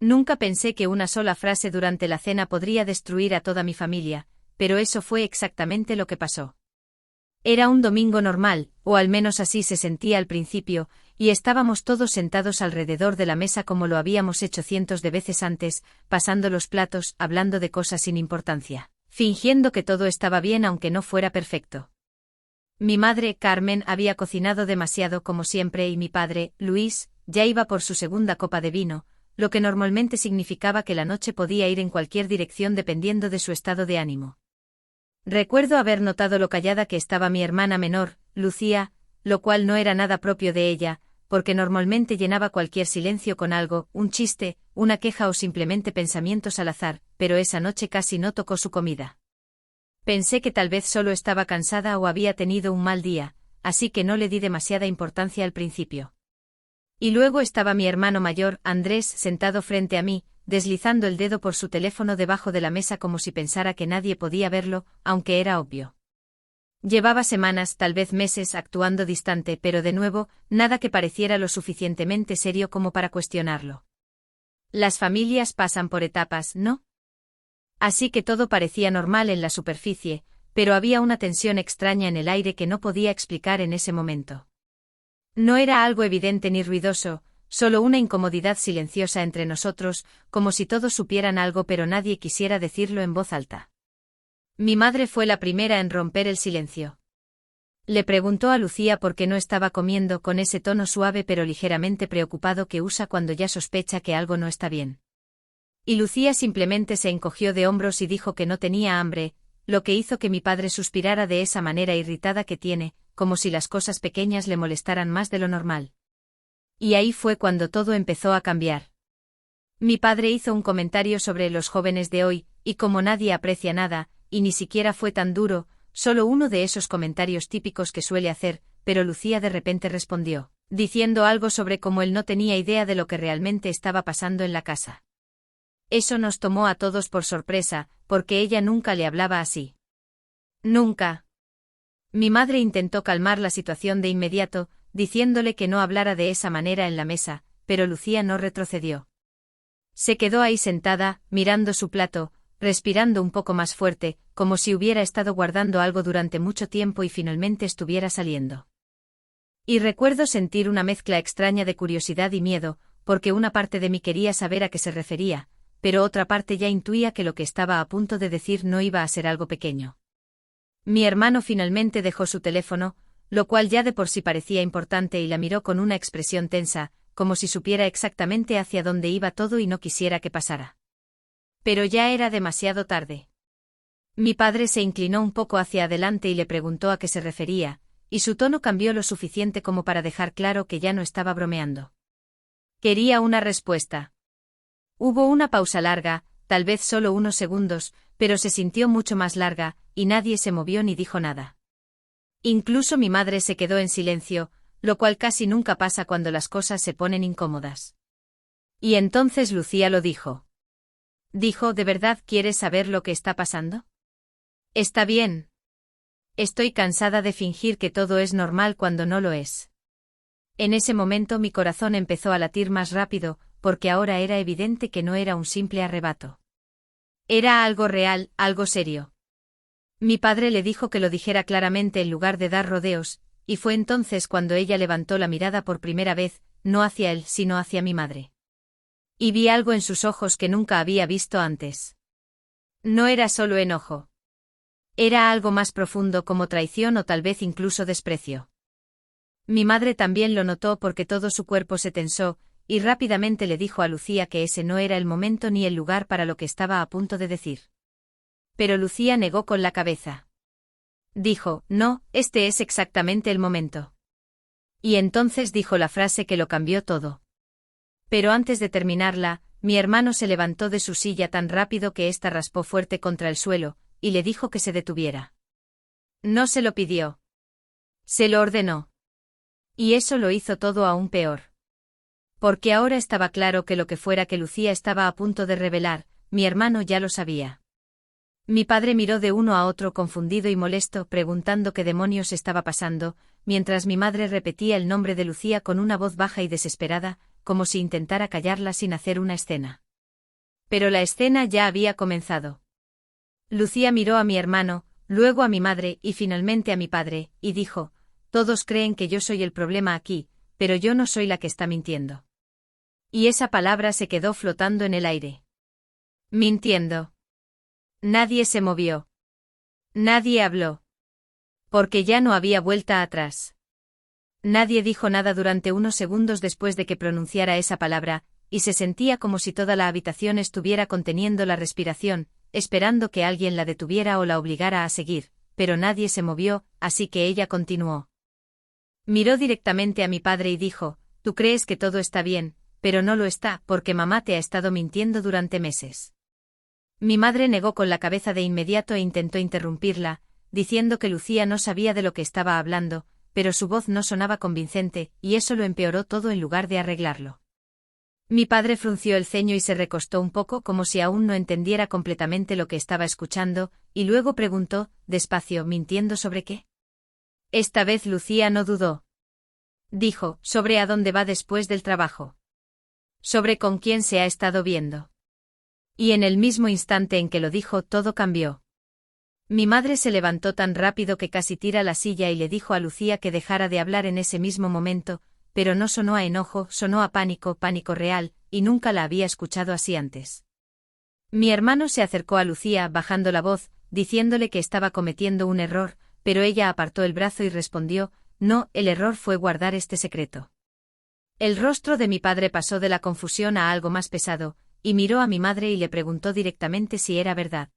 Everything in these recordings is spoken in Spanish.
Nunca pensé que una sola frase durante la cena podría destruir a toda mi familia, pero eso fue exactamente lo que pasó. Era un domingo normal, o al menos así se sentía al principio, y estábamos todos sentados alrededor de la mesa como lo habíamos hecho cientos de veces antes, pasando los platos, hablando de cosas sin importancia, fingiendo que todo estaba bien aunque no fuera perfecto. Mi madre, Carmen, había cocinado demasiado como siempre y mi padre, Luis, ya iba por su segunda copa de vino, lo que normalmente significaba que la noche podía ir en cualquier dirección dependiendo de su estado de ánimo. Recuerdo haber notado lo callada que estaba mi hermana menor, Lucía, lo cual no era nada propio de ella, porque normalmente llenaba cualquier silencio con algo, un chiste, una queja o simplemente pensamientos al azar, pero esa noche casi no tocó su comida. Pensé que tal vez solo estaba cansada o había tenido un mal día, así que no le di demasiada importancia al principio. Y luego estaba mi hermano mayor, Andrés, sentado frente a mí, deslizando el dedo por su teléfono debajo de la mesa como si pensara que nadie podía verlo, aunque era obvio. Llevaba semanas, tal vez meses, actuando distante, pero de nuevo, nada que pareciera lo suficientemente serio como para cuestionarlo. Las familias pasan por etapas, ¿no? Así que todo parecía normal en la superficie, pero había una tensión extraña en el aire que no podía explicar en ese momento. No era algo evidente ni ruidoso, solo una incomodidad silenciosa entre nosotros, como si todos supieran algo pero nadie quisiera decirlo en voz alta. Mi madre fue la primera en romper el silencio. Le preguntó a Lucía por qué no estaba comiendo con ese tono suave pero ligeramente preocupado que usa cuando ya sospecha que algo no está bien. Y Lucía simplemente se encogió de hombros y dijo que no tenía hambre, lo que hizo que mi padre suspirara de esa manera irritada que tiene, como si las cosas pequeñas le molestaran más de lo normal. Y ahí fue cuando todo empezó a cambiar. Mi padre hizo un comentario sobre los jóvenes de hoy, y como nadie aprecia nada, y ni siquiera fue tan duro, solo uno de esos comentarios típicos que suele hacer, pero Lucía de repente respondió, diciendo algo sobre cómo él no tenía idea de lo que realmente estaba pasando en la casa. Eso nos tomó a todos por sorpresa, porque ella nunca le hablaba así. Nunca. Mi madre intentó calmar la situación de inmediato, diciéndole que no hablara de esa manera en la mesa, pero Lucía no retrocedió. Se quedó ahí sentada, mirando su plato, respirando un poco más fuerte, como si hubiera estado guardando algo durante mucho tiempo y finalmente estuviera saliendo. Y recuerdo sentir una mezcla extraña de curiosidad y miedo, porque una parte de mí quería saber a qué se refería, pero otra parte ya intuía que lo que estaba a punto de decir no iba a ser algo pequeño. Mi hermano finalmente dejó su teléfono, lo cual ya de por sí parecía importante y la miró con una expresión tensa, como si supiera exactamente hacia dónde iba todo y no quisiera que pasara. Pero ya era demasiado tarde. Mi padre se inclinó un poco hacia adelante y le preguntó a qué se refería, y su tono cambió lo suficiente como para dejar claro que ya no estaba bromeando. Quería una respuesta. Hubo una pausa larga, tal vez solo unos segundos, pero se sintió mucho más larga, y nadie se movió ni dijo nada. Incluso mi madre se quedó en silencio, lo cual casi nunca pasa cuando las cosas se ponen incómodas. Y entonces Lucía lo dijo. Dijo, ¿de verdad quieres saber lo que está pasando? Está bien. Estoy cansada de fingir que todo es normal cuando no lo es. En ese momento mi corazón empezó a latir más rápido, porque ahora era evidente que no era un simple arrebato. Era algo real, algo serio. Mi padre le dijo que lo dijera claramente en lugar de dar rodeos, y fue entonces cuando ella levantó la mirada por primera vez, no hacia él, sino hacia mi madre. Y vi algo en sus ojos que nunca había visto antes. No era solo enojo. Era algo más profundo como traición o tal vez incluso desprecio. Mi madre también lo notó porque todo su cuerpo se tensó, y rápidamente le dijo a Lucía que ese no era el momento ni el lugar para lo que estaba a punto de decir. Pero Lucía negó con la cabeza. Dijo, no, este es exactamente el momento. Y entonces dijo la frase que lo cambió todo. Pero antes de terminarla, mi hermano se levantó de su silla tan rápido que ésta raspó fuerte contra el suelo, y le dijo que se detuviera. No se lo pidió. Se lo ordenó. Y eso lo hizo todo aún peor. Porque ahora estaba claro que lo que fuera que Lucía estaba a punto de revelar, mi hermano ya lo sabía. Mi padre miró de uno a otro confundido y molesto, preguntando qué demonios estaba pasando, mientras mi madre repetía el nombre de Lucía con una voz baja y desesperada, como si intentara callarla sin hacer una escena. Pero la escena ya había comenzado. Lucía miró a mi hermano, luego a mi madre y finalmente a mi padre, y dijo: «Todos creen que yo soy el problema aquí, pero yo no soy la que está mintiendo». Y esa palabra se quedó flotando en el aire. Mintiendo. Nadie se movió. Nadie habló. Porque ya no había vuelta atrás. Nadie dijo nada durante unos segundos después de que pronunciara esa palabra, y se sentía como si toda la habitación estuviera conteniendo la respiración, esperando que alguien la detuviera o la obligara a seguir, pero nadie se movió, así que ella continuó. Miró directamente a mi padre y dijo: «Tú crees que todo está bien, pero no lo está, porque mamá te ha estado mintiendo durante meses». Mi madre negó con la cabeza de inmediato e intentó interrumpirla, diciendo que Lucía no sabía de lo que estaba hablando, pero su voz no sonaba convincente, y eso lo empeoró todo en lugar de arreglarlo. Mi padre frunció el ceño y se recostó un poco como si aún no entendiera completamente lo que estaba escuchando, y luego preguntó, despacio: «¿Mintiendo sobre qué?». Esta vez Lucía no dudó. Dijo: «Sobre a dónde va después del trabajo. Sobre con quién se ha estado viendo». Y en el mismo instante en que lo dijo, todo cambió. Mi madre se levantó tan rápido que casi tira la silla y le dijo a Lucía que dejara de hablar en ese mismo momento, pero no sonó a enojo, sonó a pánico, pánico real, y nunca la había escuchado así antes. Mi hermano se acercó a Lucía, bajando la voz, diciéndole que estaba cometiendo un error, pero ella apartó el brazo y respondió: «No, el error fue guardar este secreto». El rostro de mi padre pasó de la confusión a algo más pesado, y miró a mi madre y le preguntó directamente si era verdad.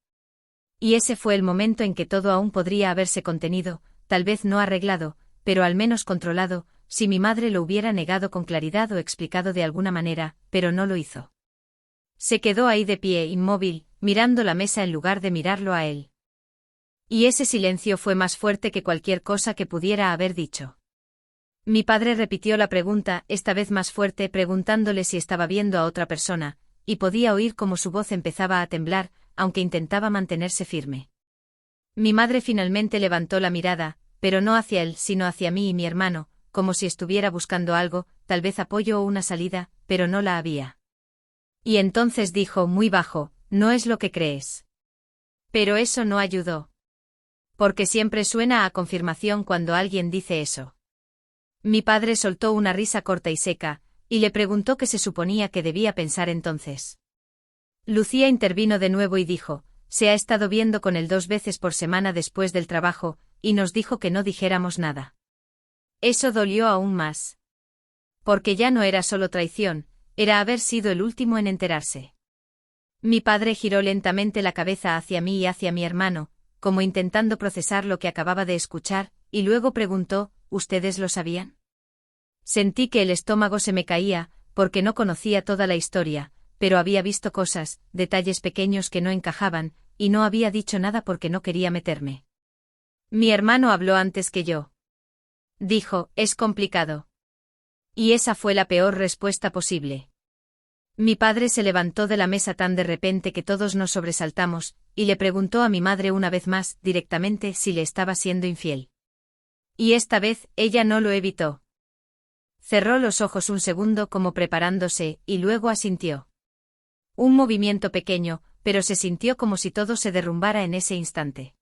Y ese fue el momento en que todo aún podría haberse contenido, tal vez no arreglado, pero al menos controlado, si mi madre lo hubiera negado con claridad o explicado de alguna manera, pero no lo hizo. Se quedó ahí de pie, inmóvil, mirando la mesa en lugar de mirarlo a él. Y ese silencio fue más fuerte que cualquier cosa que pudiera haber dicho. Mi padre repitió la pregunta, esta vez más fuerte, preguntándole si estaba viendo a otra persona, y podía oír cómo su voz empezaba a temblar, aunque intentaba mantenerse firme. Mi madre finalmente levantó la mirada, pero no hacia él, sino hacia mí y mi hermano, como si estuviera buscando algo, tal vez apoyo o una salida, pero no la había. Y entonces dijo muy bajo: «No es lo que crees». Pero eso no ayudó. Porque siempre suena a confirmación cuando alguien dice eso. Mi padre soltó una risa corta y seca, y le preguntó qué se suponía que debía pensar entonces. Lucía intervino de nuevo y dijo: «Se ha estado viendo con él 2 veces por semana después del trabajo, y nos dijo que no dijéramos nada». Eso dolió aún más. Porque ya no era solo traición, era haber sido el último en enterarse. Mi padre giró lentamente la cabeza hacia mí y hacia mi hermano, como intentando procesar lo que acababa de escuchar, y luego preguntó: «¿Ustedes lo sabían?». Sentí que el estómago se me caía, porque no conocía toda la historia, pero había visto cosas, detalles pequeños que no encajaban, y no había dicho nada porque no quería meterme. Mi hermano habló antes que yo. Dijo: «Es complicado». Y esa fue la peor respuesta posible. Mi padre se levantó de la mesa tan de repente que todos nos sobresaltamos, y le preguntó a mi madre una vez más, directamente, si le estaba siendo infiel. Y esta vez, ella no lo evitó. Cerró los ojos un segundo como preparándose, y luego asintió. Un movimiento pequeño, pero se sintió como si todo se derrumbara en ese instante.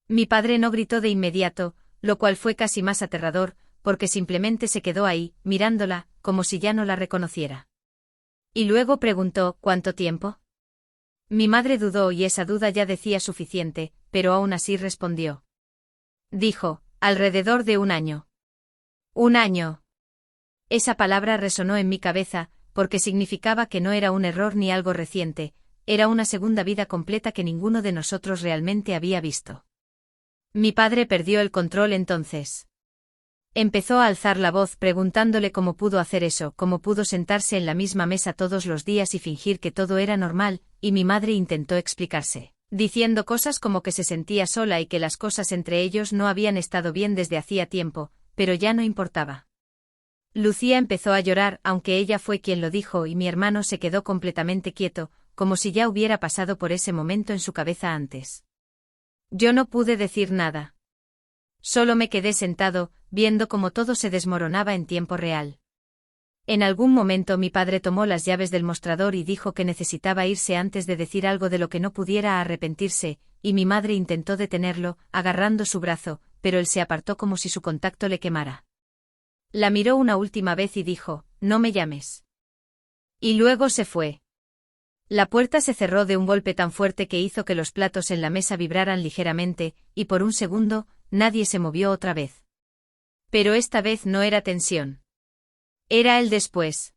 Mi padre no gritó de inmediato, lo cual fue casi más aterrador, porque simplemente se quedó ahí, mirándola, como si ya no la reconociera. Y luego preguntó: «¿Cuánto tiempo?». Mi madre dudó y esa duda ya decía suficiente, pero aún así respondió. Dijo: «Alrededor de 1 año». «¿1 año?». Esa palabra resonó en mi cabeza, porque significaba que no era un error ni algo reciente, era una segunda vida completa que ninguno de nosotros realmente había visto. Mi padre perdió el control entonces. Empezó a alzar la voz preguntándole cómo pudo hacer eso, cómo pudo sentarse en la misma mesa todos los días y fingir que todo era normal, y mi madre intentó explicarse, diciendo cosas como que se sentía sola y que las cosas entre ellos no habían estado bien desde hacía tiempo, pero ya no importaba. Lucía empezó a llorar, aunque ella fue quien lo dijo, y mi hermano se quedó completamente quieto, como si ya hubiera pasado por ese momento en su cabeza antes. Yo no pude decir nada. Solo me quedé sentado, viendo cómo todo se desmoronaba en tiempo real. En algún momento mi padre tomó las llaves del mostrador y dijo que necesitaba irse antes de decir algo de lo que no pudiera arrepentirse, y mi madre intentó detenerlo, agarrando su brazo, pero él se apartó como si su contacto le quemara. La miró una última vez y dijo, «No me llames». Y luego se fue. La puerta se cerró de un golpe tan fuerte que hizo que los platos en la mesa vibraran ligeramente, y por un segundo, nadie se movió otra vez. Pero esta vez no era tensión. Era el después.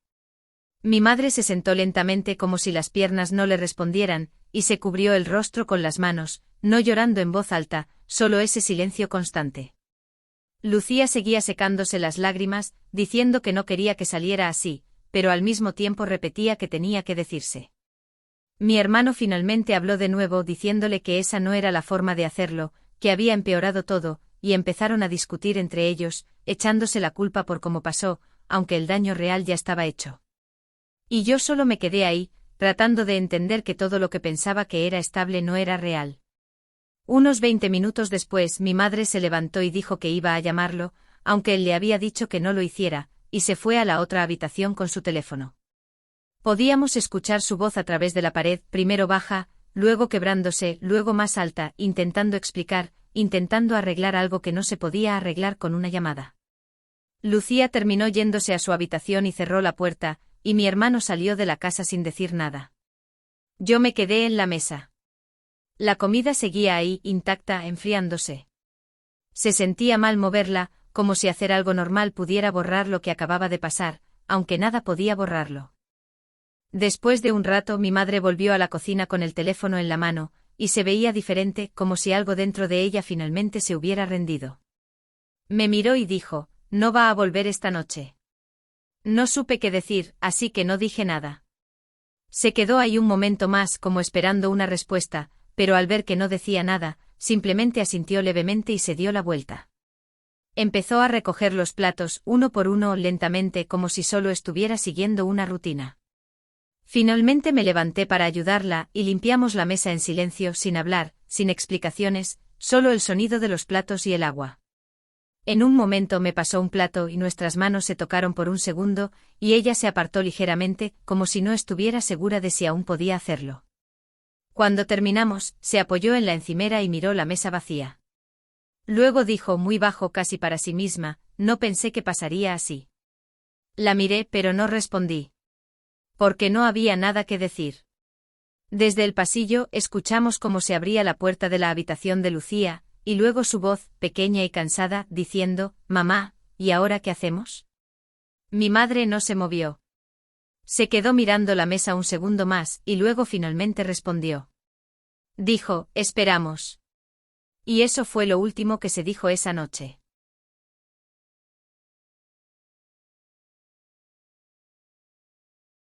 Mi madre se sentó lentamente como si las piernas no le respondieran, y se cubrió el rostro con las manos, no llorando en voz alta, solo ese silencio constante. Lucía seguía secándose las lágrimas, diciendo que no quería que saliera así, pero al mismo tiempo repetía que tenía que decirse. Mi hermano finalmente habló de nuevo diciéndole que esa no era la forma de hacerlo, que había empeorado todo, y empezaron a discutir entre ellos, echándose la culpa por cómo pasó, aunque el daño real ya estaba hecho. Y yo solo me quedé ahí, tratando de entender que todo lo que pensaba que era estable no era real. Unos 20 minutos después mi madre se levantó y dijo que iba a llamarlo, aunque él le había dicho que no lo hiciera, y se fue a la otra habitación con su teléfono. Podíamos escuchar su voz a través de la pared, primero baja, luego quebrándose, luego más alta, intentando explicar, intentando arreglar algo que no se podía arreglar con una llamada. Lucía terminó yéndose a su habitación y cerró la puerta, y mi hermano salió de la casa sin decir nada. Yo me quedé en la mesa. La comida seguía ahí, intacta, enfriándose. Se sentía mal moverla, como si hacer algo normal pudiera borrar lo que acababa de pasar, aunque nada podía borrarlo. Después de un rato mi madre volvió a la cocina con el teléfono en la mano, y se veía diferente, como si algo dentro de ella finalmente se hubiera rendido. Me miró y dijo, «No va a volver esta noche». No supe qué decir, así que no dije nada. Se quedó ahí un momento más como esperando una respuesta, pero al ver que no decía nada, simplemente asintió levemente y se dio la vuelta. Empezó a recoger los platos, uno por uno, lentamente, como si solo estuviera siguiendo una rutina. Finalmente me levanté para ayudarla, y limpiamos la mesa en silencio, sin hablar, sin explicaciones, solo el sonido de los platos y el agua. En un momento me pasó un plato y nuestras manos se tocaron por un segundo, y ella se apartó ligeramente, como si no estuviera segura de si aún podía hacerlo. Cuando terminamos, se apoyó en la encimera y miró la mesa vacía. Luego dijo muy bajo, casi para sí misma, «No pensé que pasaría así». La miré, pero no respondí. Porque no había nada que decir. Desde el pasillo escuchamos cómo se abría la puerta de la habitación de Lucía, y luego su voz, pequeña y cansada, diciendo, «Mamá, ¿y ahora qué hacemos?». Mi madre no se movió. Se quedó mirando la mesa un segundo más, y luego finalmente respondió. Dijo, «Esperamos». Y eso fue lo último que se dijo esa noche.